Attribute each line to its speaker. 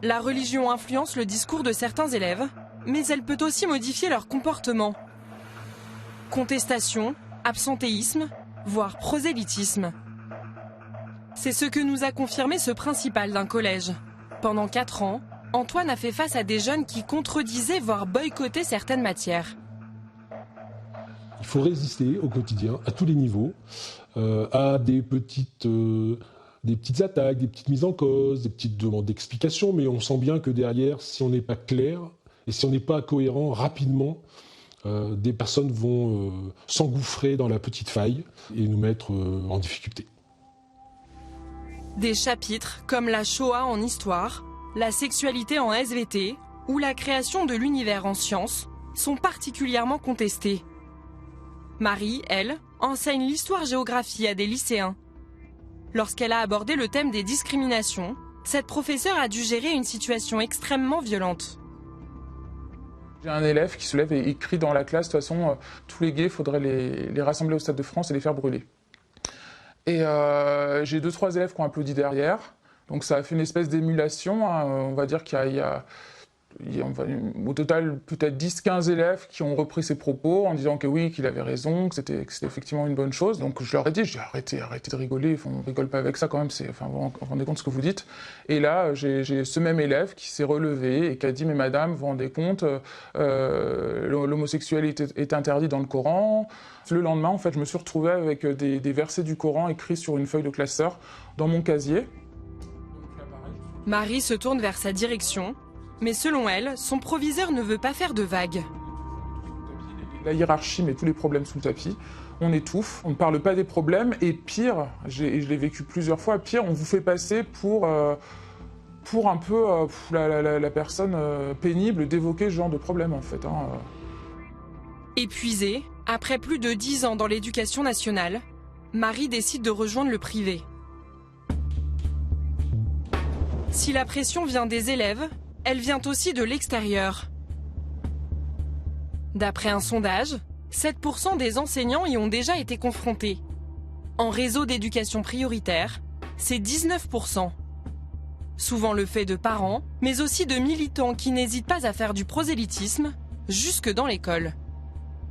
Speaker 1: La religion influence le discours de certains élèves, mais elle peut aussi modifier leur comportement. Contestation, absentéisme, voire prosélytisme. C'est ce que nous a confirmé ce principal d'un collège. Pendant 4 ans, Antoine a fait face à des jeunes qui contredisaient, voire boycottaient certaines matières.
Speaker 2: Il faut résister au quotidien, à tous les niveaux, à des petites attaques, des petites mises en cause, des petites demandes d'explications, mais on sent bien que derrière, si on n'est pas clair et si on n'est pas cohérent rapidement, des personnes vont s'engouffrer dans la petite faille et nous mettre en difficulté.
Speaker 1: Des chapitres comme la Shoah en histoire, la sexualité en SVT ou la création de l'univers en sciences sont particulièrement contestés. Marie, elle, enseigne l'histoire-géographie à des lycéens. Lorsqu'elle a abordé le thème des discriminations, cette professeure a dû gérer une situation extrêmement violente.
Speaker 3: J'ai un élève qui se lève et crie dans la classe, de toute façon, tous les gays, il faudrait les rassembler au Stade de France et les faire brûler. Et j'ai 2-3 élèves qui ont applaudi derrière, donc ça a fait une espèce d'émulation, hein. On va dire qu'il y a au total peut-être 10-15 élèves qui ont repris ses propos en disant que oui, qu'il avait raison, que c'était effectivement une bonne chose. Donc je leur ai dit, arrêtez de rigoler, on rigole pas avec ça quand même, vous vous rendez compte de ce que vous dites. Et là, j'ai ce même élève qui s'est relevé et qui a dit, mais madame, vous vous rendez compte, l'homosexualité est interdit dans le Coran. Le lendemain, en fait, je me suis retrouvé avec des versets du Coran écrits sur une feuille de classeur dans mon casier.
Speaker 1: Marie se tourne vers sa direction. Mais selon elle, son proviseur ne veut pas faire de vagues.
Speaker 3: La hiérarchie met tous les problèmes sous le tapis, on étouffe, on ne parle pas des problèmes, et pire, je l'ai vécu plusieurs fois, pire, on vous fait passer pour un peu la personne pénible d'évoquer ce genre de problème en fait.
Speaker 1: Épuisée, après plus de 10 ans dans l'éducation nationale, Marie décide de rejoindre le privé. Si la pression vient des élèves, elle vient aussi de l'extérieur. D'après un sondage, 7% des enseignants y ont déjà été confrontés. En réseau d'éducation prioritaire, c'est 19%. Souvent le fait de parents, mais aussi de militants qui n'hésitent pas à faire du prosélytisme, jusque dans l'école.